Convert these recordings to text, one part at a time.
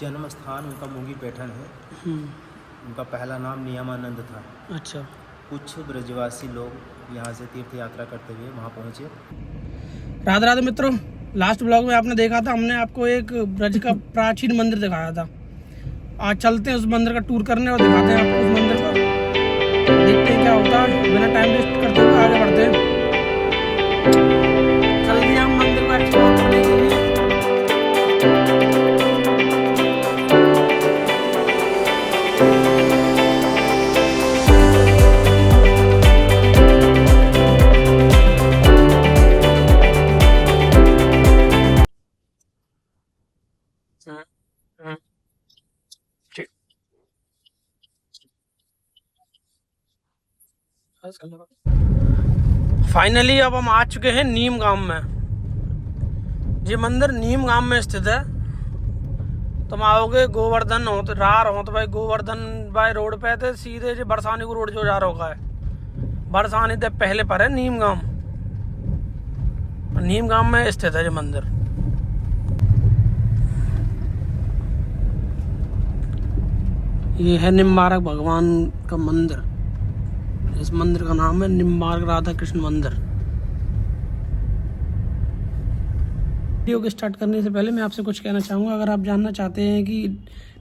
जन्म स्थान उनका मुंगी पैठण है। उनका पहला नाम नियमानंद था। अच्छा। कुछ ब्रजवासी लोग यहाँ से तीर्थ यात्रा करते हुए वहाँ पहुँचे। राधे राधे मित्रों, लास्ट ब्लॉग में आपने देखा था, हमने आपको एक ब्रज का प्राचीन मंदिर दिखाया था। आज चलते हैं उस मंदिर का टूर करने और दिखाते हैं आपको उस मंदिर को, देखते हैं क्या होता है। बिना टाइम वेस्ट करते हुए आगे बढ़ते हैं। चल दिया हम मंदिर को एक्सप्लोर करने के लिए। फाइनली अब हम आ चुके हैं नीम गांव में। ये मंदिर नीम गांव में स्थित है। तुम आओगे गोवर्धन हो तो रार हो तो भाई गोवर्धन भाई रोड पे थे सीधे जो बरसानी को रोड जो जा रहा है, बरसानी से पहले पर है नीम गांव। नीम गांव में स्थित है ये मंदिर। ये है निम्बारक भगवान का मंदिर। इस मंदिर का नाम है निम्बारक राधा कृष्ण मंदिर। वीडियो को स्टार्ट करने से पहले मैं आपसे कुछ कहना चाहूँगा। अगर आप जानना चाहते हैं कि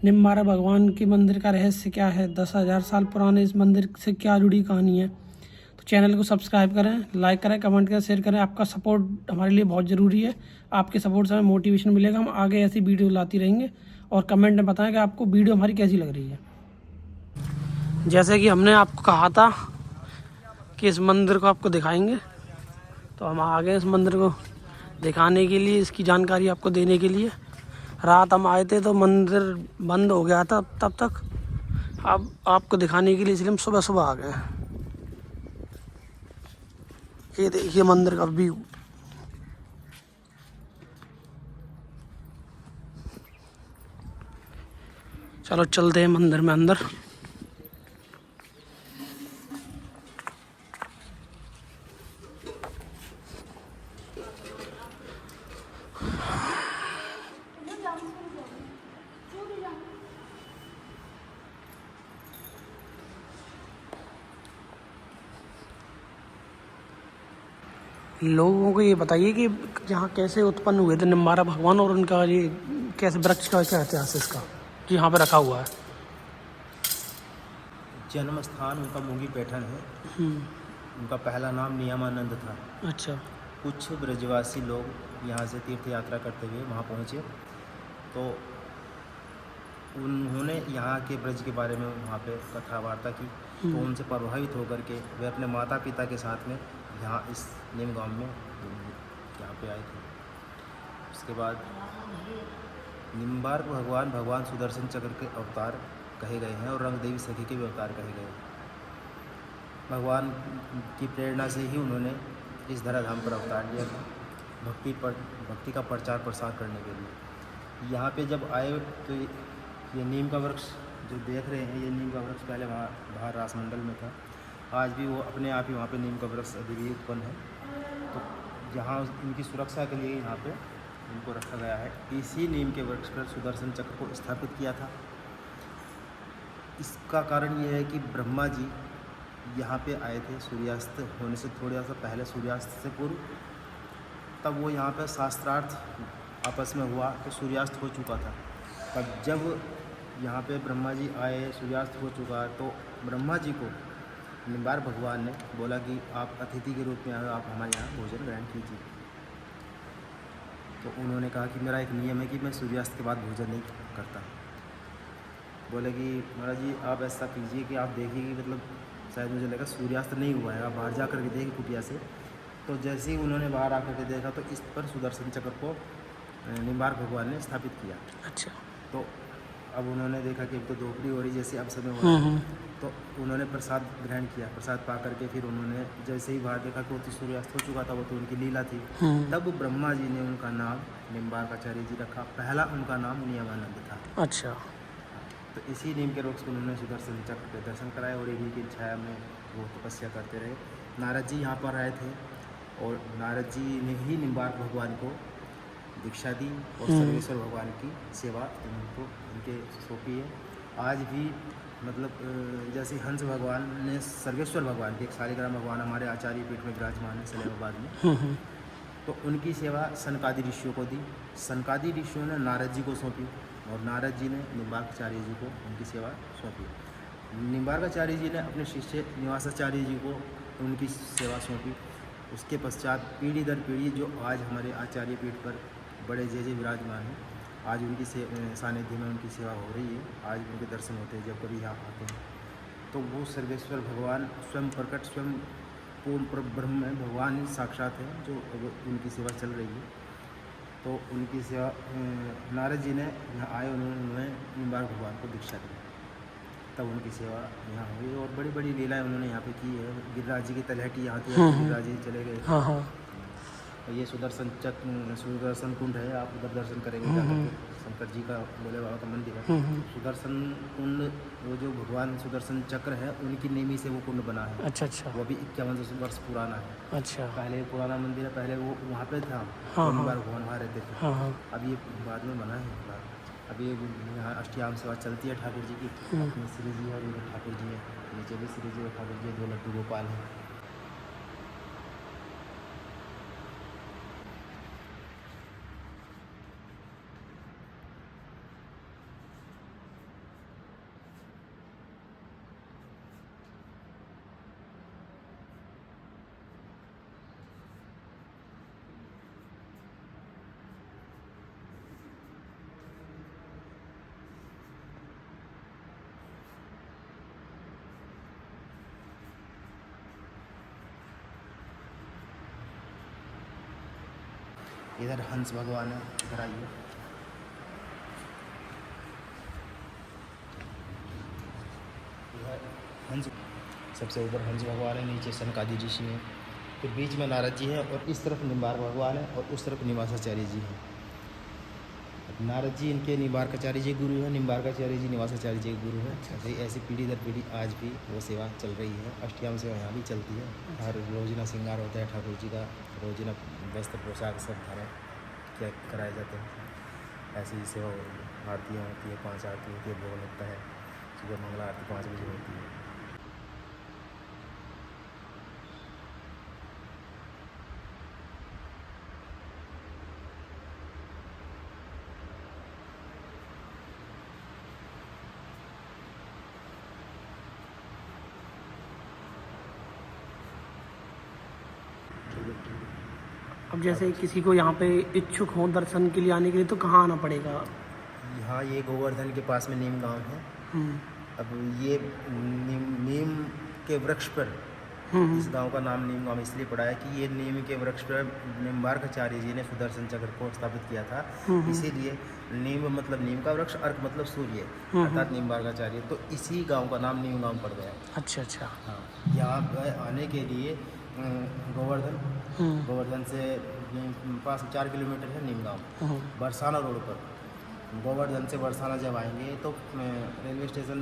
निम्बारक भगवान के मंदिर का रहस्य क्या है, 10,000 साल पुराने इस मंदिर से क्या जुड़ी कहानी है, तो चैनल को सब्सक्राइब करें, लाइक करें, कमेंट करें, शेयर करें। आपका सपोर्ट हमारे लिए बहुत ज़रूरी है। आपके सपोर्ट से हमें मोटिवेशन मिलेगा। हम आगे ऐसी वीडियो लाती रहेंगे और कमेंट में बताएं कि आपको वीडियो हमारी कैसी लग रही है। जैसे कि हमने आपको कहा था कि इस मंदिर को आपको दिखाएंगे, तो हम आ गए इस मंदिर को दिखाने के लिए, इसकी जानकारी आपको देने के लिए। रात हम आए थे तो मंदिर बंद हो गया था तब तक। अब आपको दिखाने के लिए इसलिए हम सुबह सुबह आ गए। ये देखिए मंदिर का व्यू। चलो चलते हैं मंदिर में अंदर। लोगों को ये बताइए कि यहाँ कैसे उत्पन्न हुए थे निम्बारक भगवान, और उनका ये कैसे वृक्ष का क्या इतिहास है इसका जो यहाँ पे रखा हुआ है। जन्म स्थान उनका मुंगी पैठण है। उनका पहला नाम नियमानंद था। अच्छा। कुछ ब्रजवासी लोग यहाँ से तीर्थ यात्रा करते हुए वहाँ पहुँचे, तो उन्होंने यहाँ के ब्रज के बारे में वहाँ पे कथा वार्ता की। तो उनसे प्रभावित होकर के वे अपने माता पिता के साथ में यहाँ इस नीम गांव में यहाँ पे आए थे। उसके बाद निम्बारक भगवान सुदर्शन चक्र के अवतार कहे गए हैं और रंग देवी सखी के भी अवतार कहे गए हैं। भगवान की प्रेरणा से ही उन्होंने इस धराधाम पर अवतार लिया था, भक्ति का प्रचार प्रसार करने के लिए। यहाँ पे जब आए तो ये नीम का वृक्ष जो देख रहे हैं, ये नीम का वृक्ष पहले वहाँ बाहर रासमंडल में था। आज भी वो अपने आप ही वहाँ पे नीम का वृक्ष अभी भी उत्पन्न है। तो यहाँ इनकी सुरक्षा के लिए यहाँ पे इनको रखा गया है। इसी नीम के वृक्ष पर सुदर्शन चक्र को स्थापित किया था। इसका कारण ये है कि ब्रह्मा जी यहाँ पे आए थे सूर्यास्त होने से थोड़ा सा पहले, सूर्यास्त से पूर्व। तब वो यहाँ पे शास्त्रार्थ आपस में हुआ तो सूर्यास्त हो चुका था। तब जब यहाँ पे ब्रह्मा जी आए, सूर्यास्त हो चुका, तो ब्रह्मा जी को निम्बारक भगवान ने बोला कि आप अतिथि के रूप में आए, आप हमारे यहाँ भोजन ग्रहण कीजिए। तो उन्होंने कहा कि मेरा एक नियम है कि मैं सूर्यास्त के बाद भोजन नहीं करता। बोले कि महाराज जी आप ऐसा कीजिए कि आप देखिए कि मतलब शायद मुझे लगा सूर्यास्त नहीं हुआ है, आप बाहर जा कर के देखिए कुटिया से। तो जैसे ही उन्होंने बाहर आकर के देखा तो इस पर सुदर्शन चक्र को निम्बारक भगवान ने स्थापित किया। अच्छा। तो अब उन्होंने देखा कि तो दोपहरी हो रही जैसे अब समय हो रहा है, तो उन्होंने प्रसाद ग्रहण किया। प्रसाद पा करके फिर उन्होंने जैसे ही बाहर देखा कि वो तो सूर्यास्त हो चुका था, वो तो उनकी लीला थी। तब ब्रह्मा जी ने उनका नाम निम्बारकाचार्य जी रखा। पहला उनका नाम नियमानंद था। अच्छा। तो इसी नीम के वृक्ष को उन्होंने सुदर्शन चक्र के दर्शन कराए और इन्हीं की छाया में वो तपस्या करते रहे। नारद जी यहाँ पर आए थे और नारद जी ने ही निम्बारक भगवान को दीक्षा दी और सर्वेश्वर भगवान की सेवा इनको इनके सौंपी है। आज भी मतलब जैसे हंस भगवान ने सर्वेश्वर भगवान के एक शालिग्राम भगवान हमारे आचार्य पीठ में विराजमान है सलेमाबाद में, तो उनकी सेवा सनकादि ऋषियों को दी। सनकादि ऋषियों ने नारद जी को सौंपी और नारद जी ने निम्बार्काचार्य जी को उनकी सेवा सौंपी। निम्बार्काचार्य जी ने अपने शिष्य निवासाचार्य जी को उनकी सेवा सौंपी। उसके पश्चात पीढ़ी दर पीढ़ी जो आज हमारे आचार्य पीठ पर बड़े जय विराजमान हैं, आज उनकी सानिध्य में उनकी सेवा हो रही है। आज उनके दर्शन होते हैं जब कभी यहाँ आते हैं, तो वो सर्वेश्वर भगवान स्वयं प्रकट, स्वयं पूर्ण ब्रह्म में भगवान ही साक्षात है जो उनकी सेवा चल रही है। तो उनकी सेवा नारद जी ने यहाँ आए, उन्होंने निम्बार्क भगवान को दीक्षा दी, तब उनकी सेवा यहाँ हुई और बड़ी बड़ी लीलाएं उन्होंने यहाँ पे की है। गिरिराज जी की तलहटी यहाँ थी, गिरिराज जी चले गए। और ये सुदर्शन कुंड है, आप उधर दर्शन करेंगे जाकर के, शंकर जी का भोले बाबा का मंदिर है। सुदर्शन कुंड, वो जो भगवान सुदर्शन चक्र है उनकी नेमी से वो कुंड बना है। अच्छा अच्छा। वो भी 51 वर्ष पुराना है। अच्छा। पहले पुराना मंदिर है, पहले वो वहाँ पे था, भगवान वहाँ रहते थे। अब ये बाद में बना है। अभी यहाँ अष्टयाम सेवा चलती है ठाकुर जी की, अपने श्री जी और ठाकुर जी है, नीचे भी श्री जी और ठाकुर जी, 2 लड्डू गोपाल हैं। इधर हंस भगवान है, इधर आइए। हंस, सबसे ऊपर हंस भगवान है, नीचे सनकादि ऋषि हैं, फिर बीच में नारद जी हैं और इस तरफ निम्बार्क भगवान है और उस तरफ निवासाचार्य जी हैं। नारद जी इनके निम्बार्काचार्य जी गुरु हैं, निम्बार्काचार्य जी निवासाचार्य जी गुरु हैं। ऐसी पीढ़ी दर पीढ़ी आज भी वो सेवा चल रही है। अष्टयाम सेवा यहाँ भी चलती है। हर रोजिना श्रृंगार होता है ठाकुर जी का, रोजिना वस्त्र पोशाक सब धारण क्या कराए जाते हैं। ऐसी ही सेवा आरतियाँ होती है, 5 आरती होती है, भोग लगता है। सुबह मंगला आरती 5 बजे होती है। अब जैसे किसी को यहाँ पे इच्छुक हो दर्शन के लिए आने के लिए, तो कहाँ आना पड़ेगा? यहाँ ये गोवर्धन के पास में नीम गांव है। अब ये नीम के वृक्ष पर, इस गांव का नाम नीम गांव इसलिए पड़ा है कि ये नीम के वृक्ष पर निम्बार्काचार्य जी ने सुदर्शन चक्र को स्थापित किया था। इसीलिए नीम मतलब नीम का वृक्ष, अर्क मतलब सूर्य, अर्थात निम्बार्काचार्य, तो इसी गांव का नाम नीम गांव पड़ गया। अच्छा अच्छा। हाँ, यहाँ पर आने के लिए गोवर्धन से पास 4 किलोमीटर है नीम गाँव, बरसाना रोड पर। गोवर्धन से बरसाना जब आएंगे तो रेलवे स्टेशन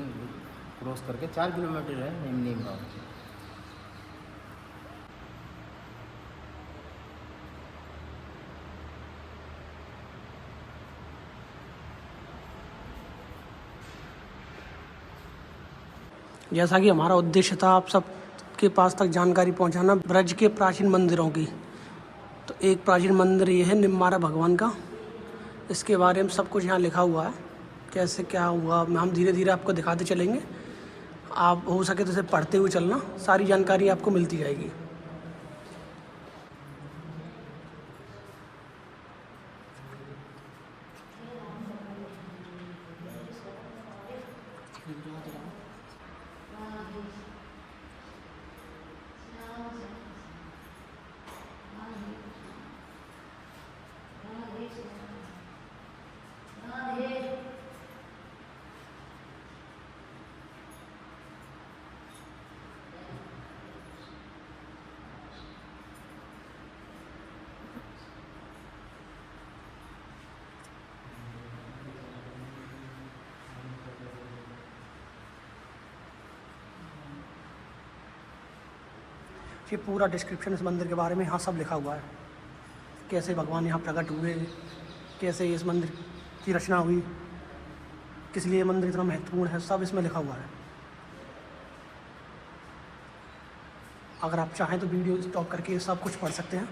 क्रॉस करके 4 किलोमीटर है नीम गाँव। जैसा कि हमारा उद्देश्य था आप सब के पास तक जानकारी पहुंचाना ब्रज के प्राचीन मंदिरों की, तो एक प्राचीन मंदिर ये है निम्बारा भगवान का। इसके बारे में सब कुछ यहाँ लिखा हुआ है, कैसे क्या हुआ हम धीरे धीरे आपको दिखाते चलेंगे। आप हो सके तो इसे पढ़ते हुए चलना, सारी जानकारी आपको मिलती जाएगी। ये पूरा डिस्क्रिप्शन इस मंदिर के बारे में यहाँ सब लिखा हुआ है, कैसे भगवान यहाँ प्रकट हुए, कैसे इस मंदिर की रचना हुई, किस लिए मंदिर इतना महत्वपूर्ण है, सब इसमें लिखा हुआ है। अगर आप चाहें तो वीडियो स्टॉप करके सब कुछ पढ़ सकते हैं।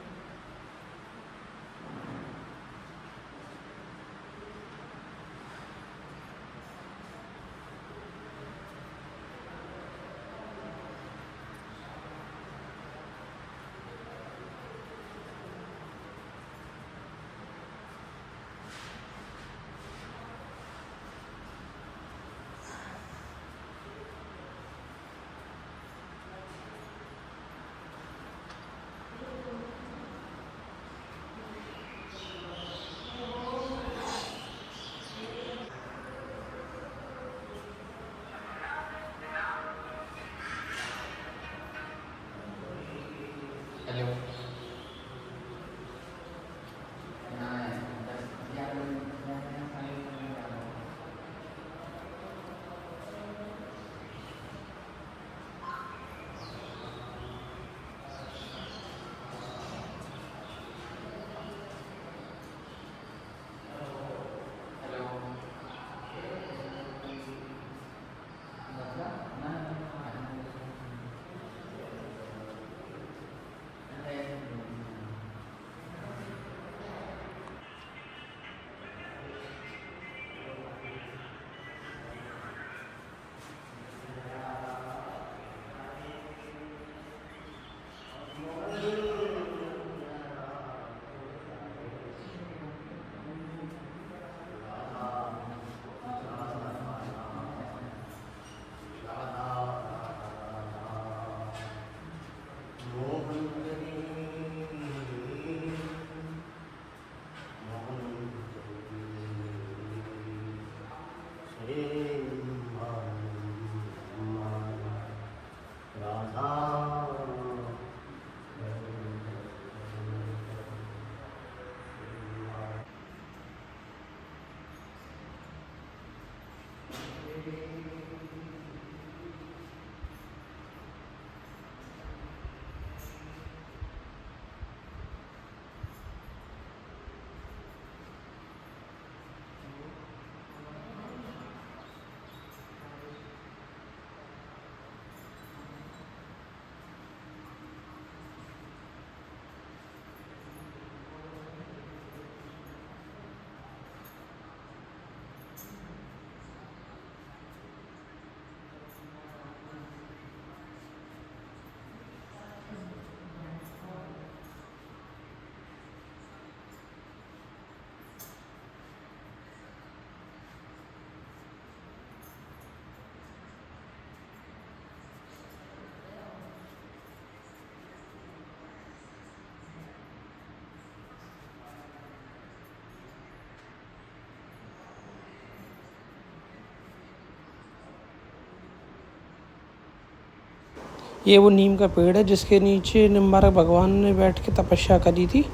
ये वो नीम का पेड़ है जिसके नीचे निम्बारक भगवान ने बैठ के तपस्या करी थी,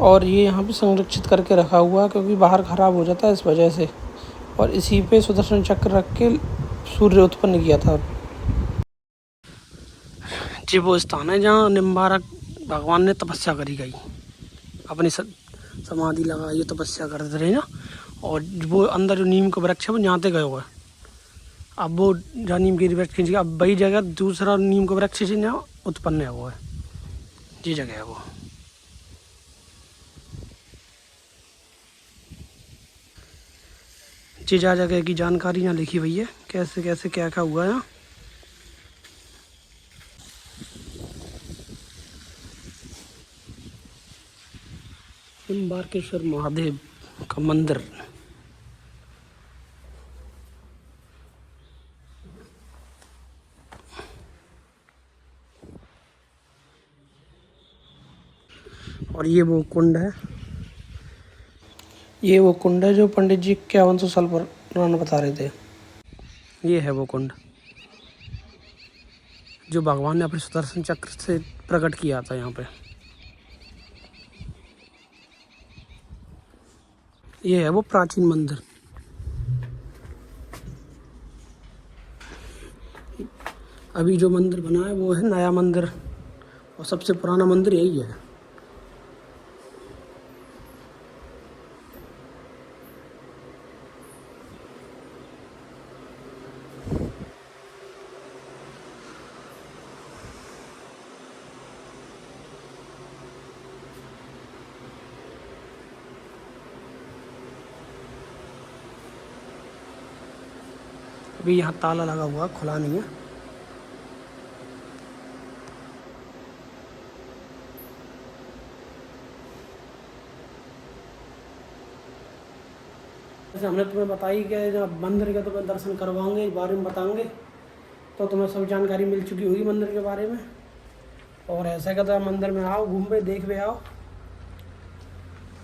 और ये यहाँ पे संरक्षित करके रखा हुआ है क्योंकि बाहर ख़राब हो जाता है इस वजह से। और इसी पे सुदर्शन चक्र रख के सूर्य उत्पन्न किया था। जी वो स्थान है जहाँ निम्बारक भगवान ने तपस्या करी गई, अपनी समाधि लगाई, तपस्या करते रहे ना। और वो अंदर जो नीम का वृक्ष है वो यहाँ से गए हुआ है। अब वो जहाँ नीम की वृक्ष खींच, अब वही जगह दूसरा नीम का वृक्ष से यहाँ उत्पन्न है वो है, ये जगह है वो। जी जा जगह की जानकारी यहाँ लिखी हुई है, कैसे कैसे क्या क्या हुआ है। निम्बारकेश्वर महादेव का मंदिर। और ये वो कुंड है, ये वो कुंड है जो पंडित जी 5100 साल पुराना बता रहे थे। ये है वो कुंड जो भगवान ने अपने सुदर्शन चक्र से प्रकट किया था यहाँ पे। ये है वो प्राचीन मंदिर। अभी जो मंदिर बना है वो है नया मंदिर, और सबसे पुराना मंदिर यही है। भी यहाँ ताला लगा हुआ, खुला नहीं है। जैसे हमने तुम्हें बताई कि जब मंदिर के तुम्हें दर्शन करवाएंगे, इस बारे में बताएंगे, तो तुम्हें सब जानकारी मिल चुकी होगी मंदिर के बारे में। और ऐसा कहता मंदिर में आओ, घूम पे देख पे आओ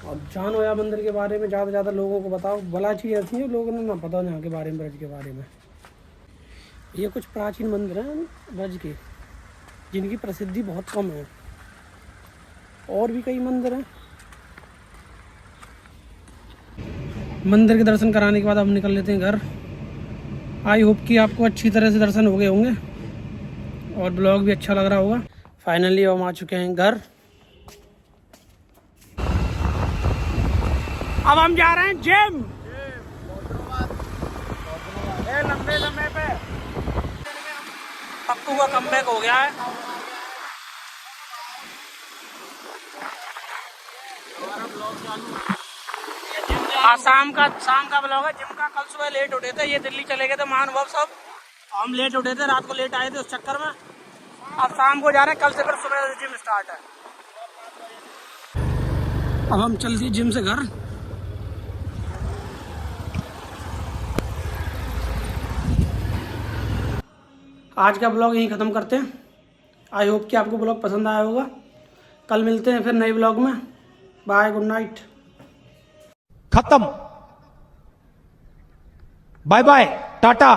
और जानो या मंदिर के बारे में, ज़्यादा से ज़्यादा लोगों को बताओ। भला चीज़ ऐसी है लोगों ने ना पता यहाँ के बारे में, ब्रज के बारे में। ये कुछ प्राचीन मंदिर हैं ब्रज के, जिनकी प्रसिद्धि बहुत कम है। और भी कई मंदिर हैं। मंदिर के दर्शन कराने के बाद हम निकल लेते हैं घर। आई होप कि आपको अच्छी तरह से दर्शन हो गए होंगे और ब्लॉग भी अच्छा लग रहा होगा। फाइनली हम आ चुके हैं घर। अब हम जा रहे हैं जिम। लंबे समय पे पप्पू का कमबैक हो गया है। आज शाम का ब्लॉग है जिम का। कल सुबह लेट उठे थे, ये दिल्ली चले गए थे महानुभाव सब। हम लेट उठे थे, रात को लेट आए थे, उस चक्कर में अब शाम को जा रहे हैं। कल से फिर सुबह जिम स्टार्ट है। अब हम चल दिए जिम से घर। आज का ब्लॉग यहीं ख़त्म करते हैं। आई होप कि आपको ब्लॉग पसंद आया होगा। कल मिलते हैं फिर नए ब्लॉग में। Bye, good night. खत्म। Bye bye, Tata.